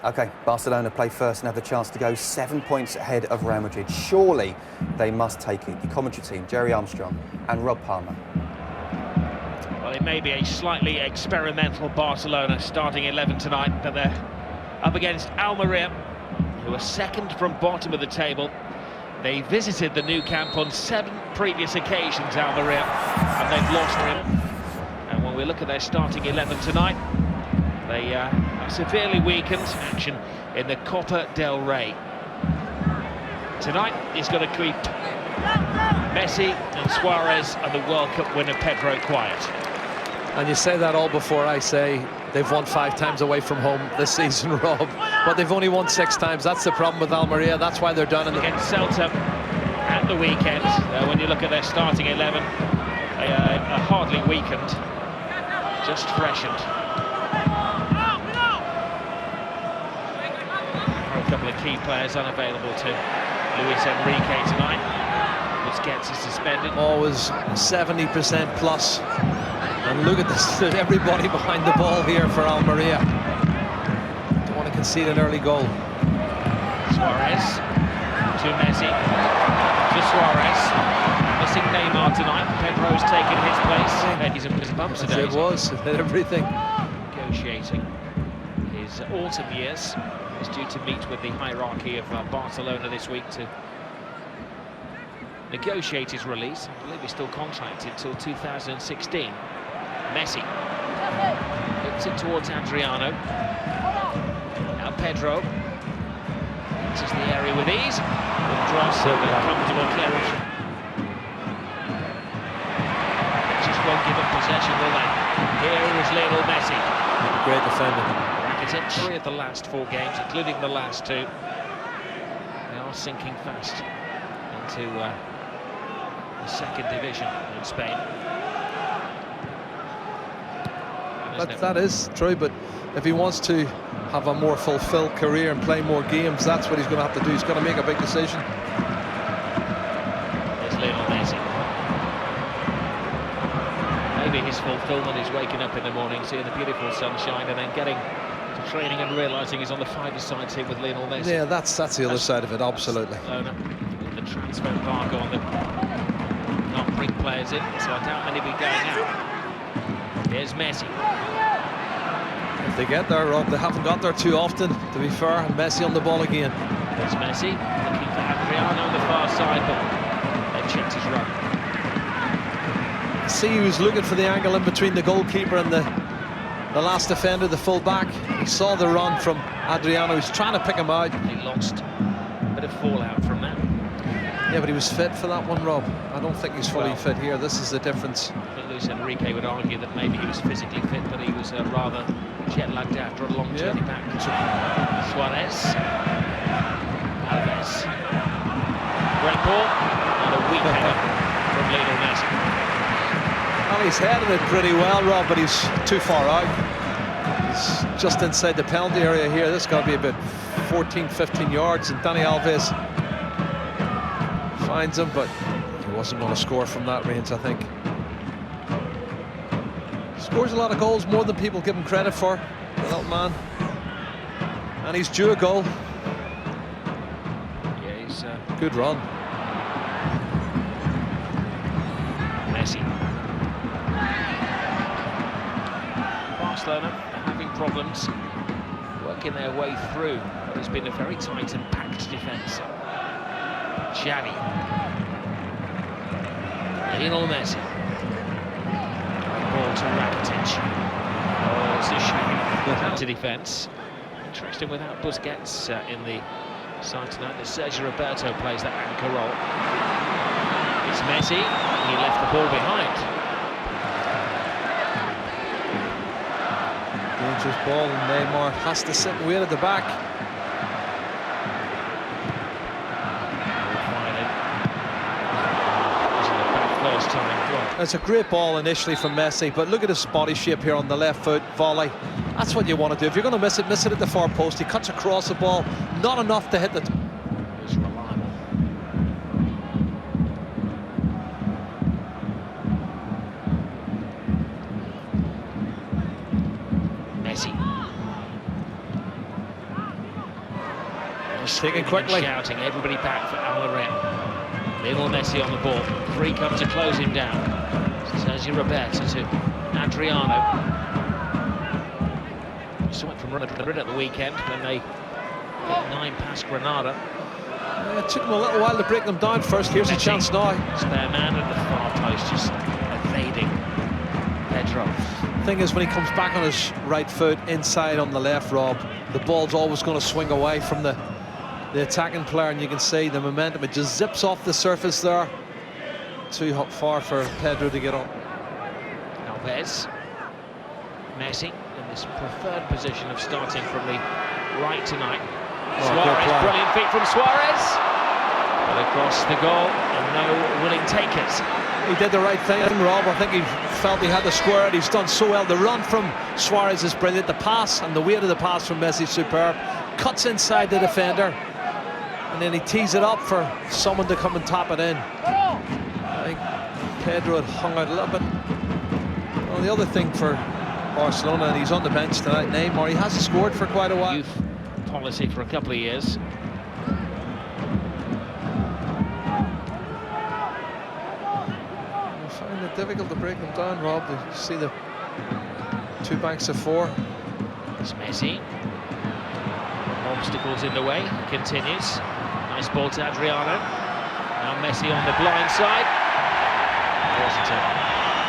OK, Barcelona play first and have the chance to go 7 points ahead of Real Madrid. Surely they must take it. The commentary team, Jerry Armstrong and Rob Palmer. Well, it may be a slightly experimental Barcelona starting 11 tonight, but they're up against Almeria, who are second from bottom of the table. They visited the Nou Camp on 7 previous occasions, Almeria, and they've lost him. And when we look at their starting 11 tonight, they are severely weakened. Action in the Copa del Rey. Tonight is going to keep Messi and Suarez and the World Cup winner Pedro quiet. And you say that all before I say they've won 5 times away from home this season, Rob. But they've only won 6 times. That's the problem with Almeria. That's why they're done. Against Celta at the weekend, when you look at their starting 11, they are hardly weakened, just freshened. A couple of key players unavailable to Luis Enrique tonight. Busquets is suspended. Always 70% plus. And look at this, there's everybody behind the ball here for Almeria. Don't want to concede an early goal. Suarez to Messi, to Suarez. Missing Neymar tonight. Pedro's taken his place. He's a bumps today. It was, it did everything. Negotiating his autumn years. He's due to meet with the hierarchy of Barcelona this week to negotiate his release. I believe he's still contracted till 2016. Messi hits it towards Adriano. Now Pedro enters the area with ease. Cross over a comfortable clearance. Just won't give up possession, will they? Here is Lionel Messi. Great defender. In 3 of the last 4 games, including the last 2. They are sinking fast into the 2nd division in Spain. That is true, but if he wants to have a more fulfilled career and play more games, that's what he's going to have to do. He's going to make a big decision. There's Lionel Messi. Maybe his fulfillment is waking up in the morning, seeing the beautiful sunshine, and then getting to training and realising he's on the 5-a-side team with Lionel Messi. Yeah, that's the other side of it, absolutely. The transfer embargo on them not bring players in, so I doubt many will be going out. Here's Messi. If they get there, Rob, they haven't got there too often, to be fair. And Messi on the ball again. There's Messi, looking for Adriano on the far side, but they've checked his run. See, he was looking for the angle in between the goalkeeper and the last defender, the full-back. He saw the run from Adriano. He's trying to pick him out. He lost a bit of fallout from that. Yeah, but he was fit for that one, Rob. I don't think he's fully fit here. This is the difference. I think Luis Enrique would argue that maybe he was physically fit, but he was rather jet-lagged after a long journey back. Suarez. Alves. Great ball. And a weak header from Lionel Messi. Well, he's headed it pretty well, Rob, but he's too far out. He's just inside the penalty area here. This has got to be about 14, 15 yards, and Dani Alves finds him, but he wasn't going to score from that range, I think. Scores a lot of goals, more than people give him credit for, the little man. And he's due a goal. Yeah, he's good run. Messi. Barcelona are having problems working their way through what has been a very tight and packed defence. Xavi. Lionel Messi. Ball to Rakitic. Oh, it's a shame. Anti-defence. Interesting without Busquets in the side tonight. That Sergio Roberto plays that anchor role. It's Messi. He left the ball behind. Dangerous ball, and Neymar has to sit and wait at the back. It's a great ball initially from Messi, but look at his body shape here on the left foot, volley. That's what you want to do. If you're going to miss it at the far post. He cuts across the ball, not enough to hit the... It's reliable. Messi. taken quickly. Shouting, everybody back for Almeria. Lionel Messi on the ball. 3 come to close him down. Sergio Roberto to Adriano. We saw it from Madrid at the weekend when they hit 9 past Granada. Yeah, it took him a little while to break them down first. Here's a chance now. Spare man at the far post, just evading Pedro. Thing is, when he comes back on his right foot inside on the left, Rob, the ball's always going to swing away from the attacking player, and you can see the momentum. It just zips off the surface there. Too far for Pedro to get on. Alves. Messi in this preferred position of starting from the right tonight. Suarez, brilliant feet from Suarez. But across the goal, and no willing takers. He did the right thing, Rob. I think he felt he had to square it. He's done so well. The run from Suarez is brilliant. The pass and the weight of the pass from Messi is superb. Cuts inside the defender, and then he tees it up for someone to come and tap it in. I think Pedro had hung out a little bit. Well, the other thing for Barcelona, and he's on the bench tonight, Neymar, he hasn't scored for quite a while. Youth policy for a couple of years. I find it difficult to break them down, Rob. You see the 2 banks of 4. It's Messi. Obstacles in the way, continues. Nice ball to Adriano. Now Messi on the blind side. Wasn't a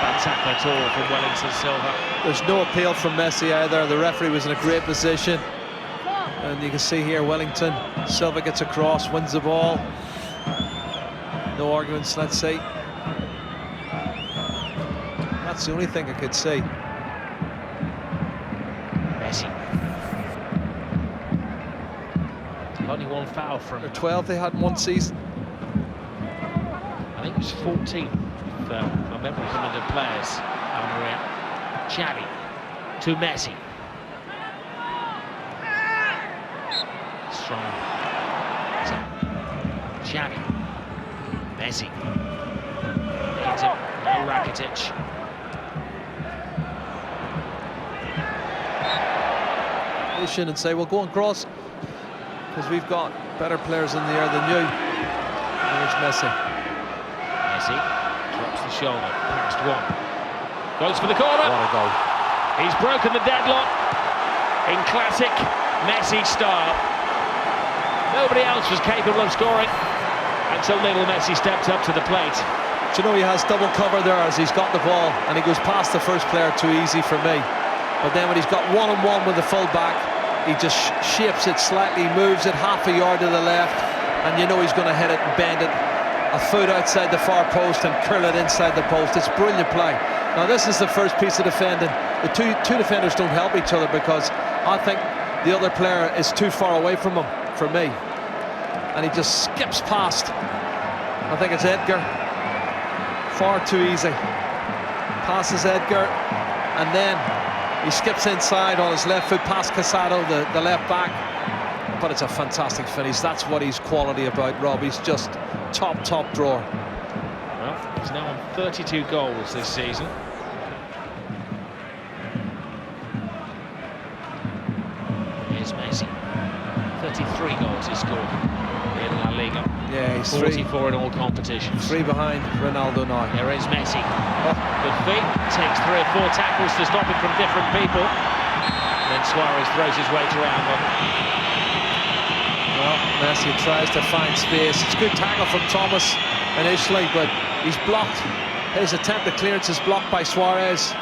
bad tackle at all from Wellington Silva. There's no appeal from Messi either. The referee was in a great position. And you can see here Wellington, Silva gets across, wins the ball. No arguments, let's see. That's the only thing I could see. Messi. Only 1 foul from... They're 12 they had in one season. I think it was 14. My memory coming to players. Almeria. Xavi to Messi. Strong. Xavi. Messi. Needs it. No Rakitic. And say, well, go and cross, because we've got better players in the air than you. There's Messi. Messi drops the shoulder, past 1. Goes for the corner. What a goal. He's broken the deadlock in classic Messi style. Nobody else was capable of scoring until Lionel Messi stepped up to the plate. Do you know he has double cover there as he's got the ball, and he goes past the first player too easy for me. But then when he's got one-on-one with the full-back, he just shapes it slightly, moves it half a yard to the left, and you know he's going to hit it and bend it a foot outside the far post and curl it inside the post. It's brilliant play. Now this is the first piece of defending. The two defenders don't help each other, because I think the other player is too far away from him, for me. And he just skips past. I think it's Edgar. Far too easy. Passes Edgar, and then he skips inside on his left foot past Casado, the left back. But it's a fantastic finish. That's what he's quality about, Rob. He's just top drawer. Well, he's now on 32 goals this season. Here's Messi. 33 goals he scored in La Liga. Yeah, he's 44 in all competitions. 3 behind Ronaldo now. Here is Messi. Good feet. Takes 3 or 4 tackles to stop it from different people. Then Suarez throws his weight around them. Well, Messi tries to find space. It's a good tackle from Thomas initially, but he's blocked. His attempt at clearance is blocked by Suarez.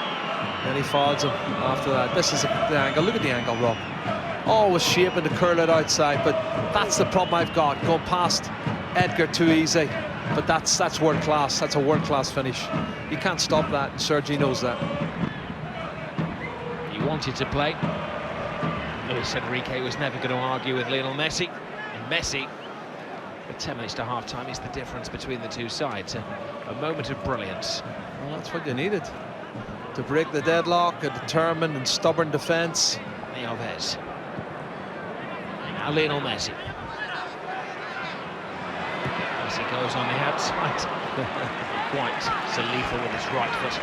Then he fouls him after that. This is the angle. Look at the angle, Rob. Always shaping to curl it outside, but that's the problem I've got. Going past Edgar too easy. But that's world class. That's a world class finish. You can't stop that, and Sergi knows that. He wanted to play. Luis Enrique was never going to argue with Lionel Messi. And Messi, with 10 minutes to half-time, is the difference between the two sides. A moment of brilliance. Well, that's what you needed. To break the deadlock, a determined and stubborn defence. Alves. Now Lionel Messi. Messi goes on the outside. Quite so lethal with his right foot.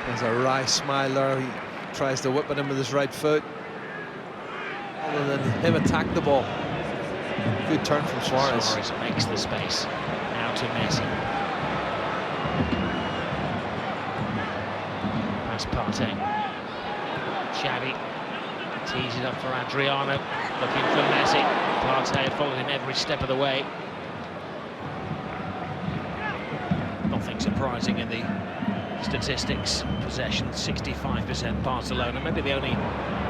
There's a wry smile there. He tries to whip at him with his right foot. Other than him attack the ball. Good turn from Suarez. Suarez makes the space. Now to Messi. Pass Partey. Xavi tees it up for Adriano. Looking for Messi. Partey had followed him every step of the way. Nothing surprising in the statistics. Possession 65% Barcelona. Maybe the only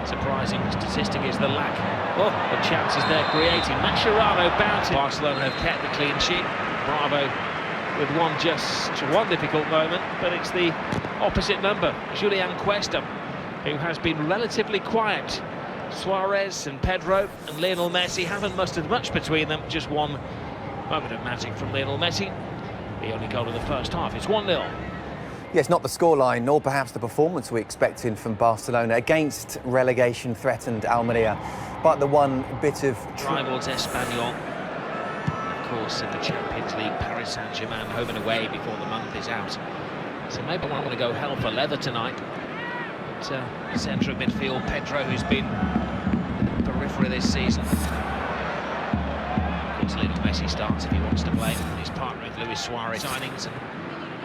surprising statistic is the lack of the chances they're creating. Mascherano bound. Barcelona have kept the clean sheet. Bravo with one difficult moment, but it's the opposite number, Julian Cuesta, who has been relatively quiet. Suarez and Pedro and Lionel Messi haven't mustered much between them. Just one moment of magic from Lionel Messi. The only goal of the first half. It's 1-0. Yes, not the scoreline, nor perhaps the performance we expected from Barcelona against relegation-threatened Almeria, but the one bit of... Rivals Espanyol, of course, in the Champions League, Paris Saint-Germain home and away before the month is out. So maybe I want to go hell for leather tonight. But, centre of midfield, Pedro, who's been periphery this season. Lionel Messi starts if he wants to play. He's partnering with Luis Suarez. Signings and a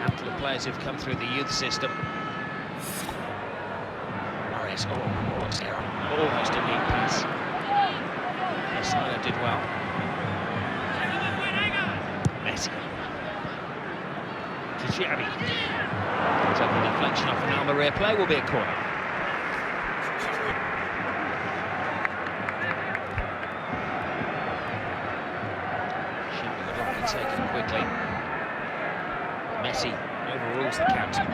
handful of players who've come through the youth system. Suarez, almost a neat pass. Barcelona did well. Messi. To Xavi. So the deflection off an Almeria play will be a corner. Taken quickly. Messi overrules the counter.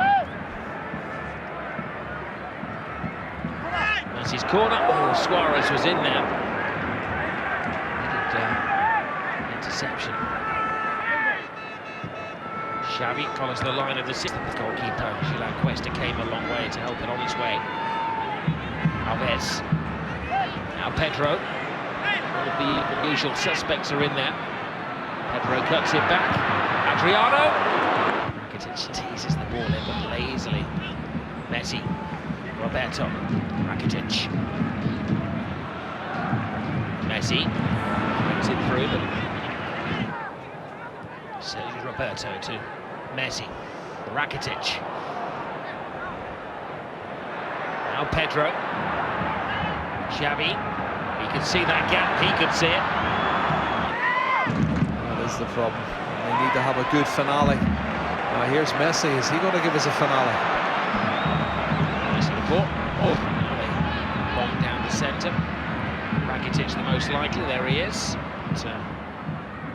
Messi's corner. Oh, Suarez was in there. Needed interception. Xavi follows the line of the system. The goalkeeper, Julian Cuesta, came a long way to help it on its way. Alves. Now Pedro. All of the usual suspects are in there. Pedro cuts it back. Adriano. Rakitic teases the ball in, but lazily. Messi. Roberto. Rakitic. Messi. Brings it through, but Sergio Roberto to Messi. Rakitic. Now Pedro. Xavi. He could see that gap. He could see it. The problem. They need to have a good finale. Now here's Messi. Is he going to give us a finale? Messi the ball. Oh, now they bomb down the centre. Rakitic the most likely. There he is. But,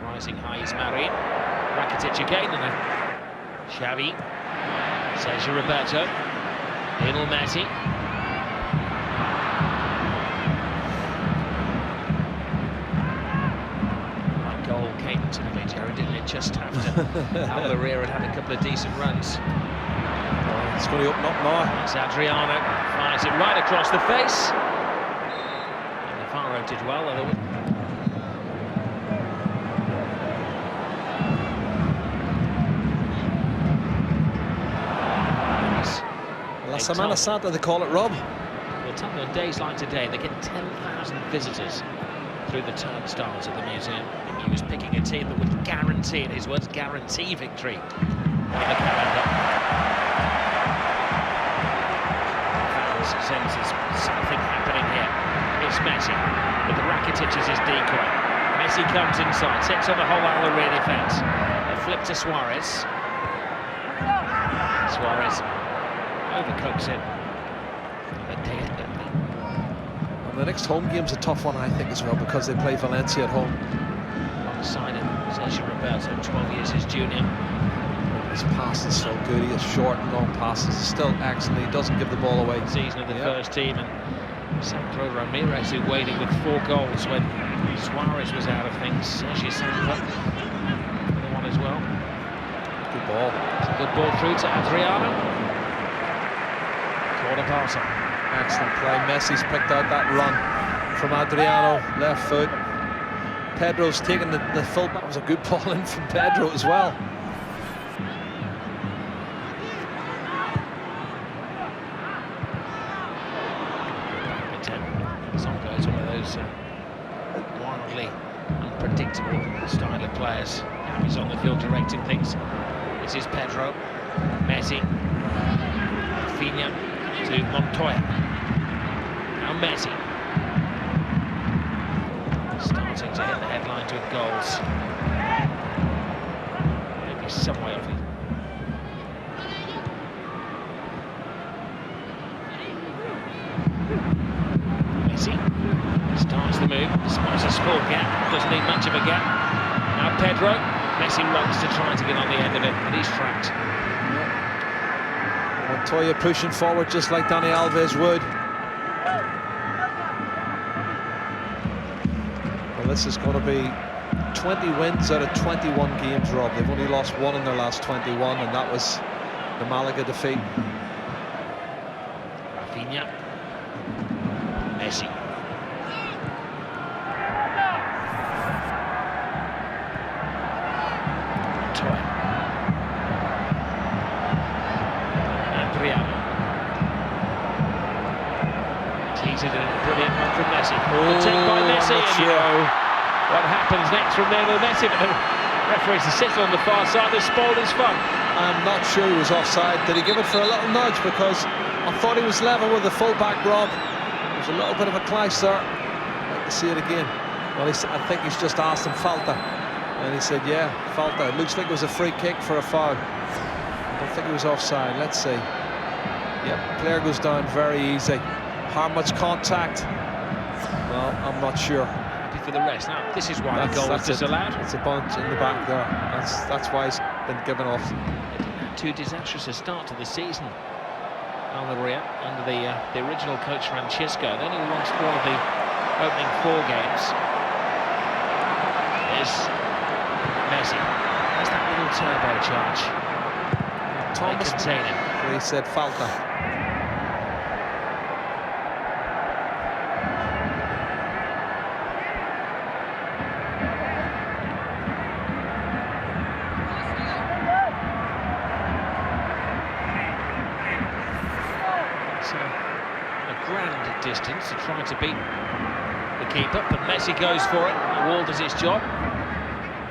rising high is Marin. Rakitic again, and Xavi. Sergio Roberto. Lionel Messi. Didn't it just after Almeria had had a couple of decent runs? It's going to open up now. It's Adriano, fires it right across the face. And Navarro did well. La Semana Santa, they call it, Rob. Well, tell me, on days like today, they get 10,000 visitors through the turnstiles of the museum. He was picking a team that would guarantee, in his words, guarantee victory on the calendar. Fans sense there's something happening here. It's Messi, with Rakitic as his decoy. Messi comes inside, sets on the whole Almeria defence. A flip to Suarez. Suarez overcooks it. And the next home game's a tough one, I think, as well, because they play Valencia at home. Alongside him, Sergio Roberto, 12 years his junior. His pass is so good. He has short and long passes. He's still excellent. He doesn't give the ball away. Season of the first team, and Sandro Ramirez, who waited with 4 goals when Suarez was out of things. Sergio Sandro, the one as well. Good ball. It's a good ball through to Adriano. Corner passer. Excellent play. Messi's picked out that run from Adriano, left foot. Pedro's taken the full back. It was a good ball in from Pedro as well. Zongo is one of those wildly predictable style of players. Now he's on the field directing things. This is Pedro, Messi, Rafinha to Montoya. Now Messi. Starting to hit the headlines with goals. Maybe some way off it. Messi starts the move, despite a small gap, doesn't need much of a gap. Now Pedro, Messi runs to try to get on the end of it, but he's trapped. Montoya pushing forward just like Dani Alves would. Well, this is going to be 20 wins out of 21 games, Rob. They've only lost one in their last 21, and that was the Malaga defeat. Rafinha. Messi. Montoya. Adriano. Teased it in a brilliant one from Messi. Taken by Messi. And you know what happens next from Lionel Messi, but the referee sits on the far side. Has spoiled his fun. I'm not sure he was offside. Did he give it for a little nudge? Because I thought he was level with the full-back, Rob. There's a little bit of a clash there. I'd like to see it again. Well, I think he's just asked him falta, and he said, yeah, falta. It looks like it was a free kick for a foul. I don't think he was offside. Let's see. Yep, player goes down very easy. How much contact? Well, I'm not sure. Happy for the rest. Now, this is why the goal was disallowed. It's a bunch in the back there. That's why he's been given off. Too disastrous a start to the season. Almeria, under the original coach Francisco, they only lost one of the opening 4 games. There's Messi. There's that little turbo charge. Thomas contain him. He said falta. Distance to try to beat the keeper, but Messi goes for it. The wall does its job.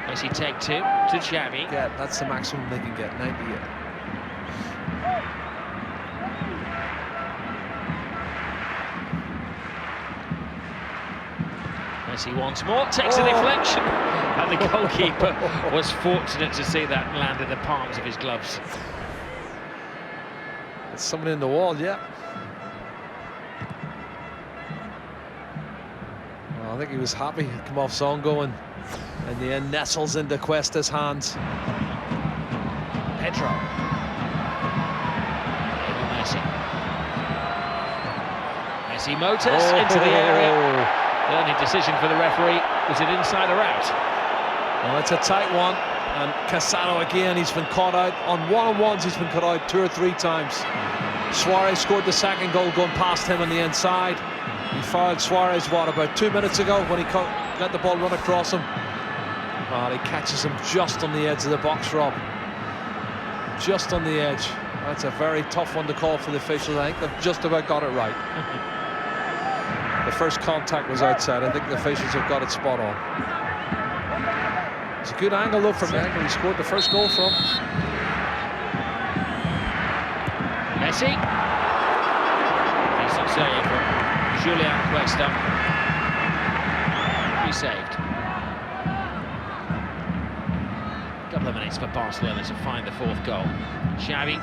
Messi take 2 to Xavi. Yeah, that's the maximum they can get, 98. Messi once more, takes a deflection, and the goalkeeper was fortunate to see that land in the palms of his gloves. There's someone in the wall, yeah. I think he was happy to come off Zongo, and in the end nestles into Cuesta's hands. Pedro. Messi Motus into the area. The only decision for the referee, was it inside or out? Well, it's a tight one, and Casano again, he's been caught out on one-on-ones. He's been caught out 2 or 3 times. Suarez scored the second goal going past him on the inside. He fouled Suarez, what, about 2 minutes ago when he let the ball run across him. Well, he catches him just on the edge of the box, Rob. Just on the edge. That's a very tough one to call for the officials. I think they've just about got it right. The first contact was outside. I think the officials have got it spot on. It's a good angle, though, from the angle he scored the first goal from. Messi. Decent save from Julian Cuesta. He saved. A couple of minutes for Barcelona to find the 4th goal. Xavi.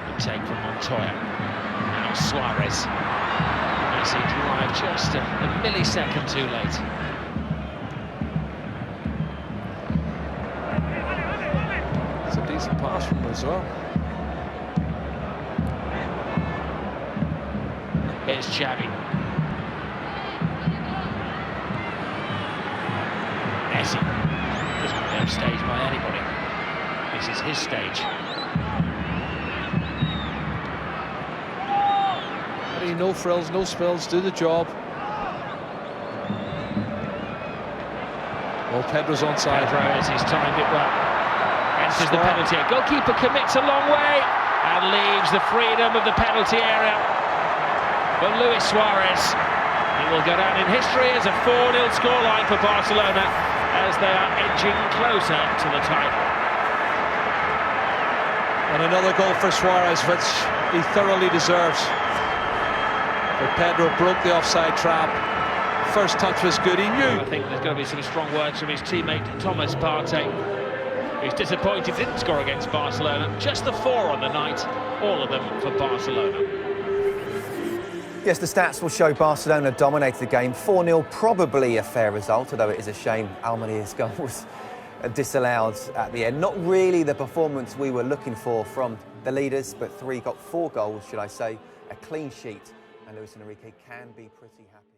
Good take from Montoya. Now Suarez. Messi drive just a millisecond too late. It's a decent pass from him as well. Here's Xavi. Messi doesn't get upstaged by anybody. This is his stage. No frills, no spills, do the job. Well, Pedro's onside. Pedro, as he's timed it well, enters the penalty area. Goalkeeper commits a long way and leaves the freedom of the penalty area. But Luis Suarez, he will go down in history as a 4-0 scoreline for Barcelona as they are edging closer to the title. And another goal for Suarez, which he thoroughly deserves. But Pedro broke the offside trap. First touch was good, he knew. I think there's going to be some strong words from his teammate Thomas Partey, who's disappointed he didn't score against Barcelona. Just the 4 on the night, all of them for Barcelona. Yes, the stats will show Barcelona dominated the game. 4-0, probably a fair result, although it is a shame Almeria's goal was disallowed at the end. Not really the performance we were looking for from the leaders, but got 4 goals, should I say, a clean sheet, and Luis Enrique can be pretty happy.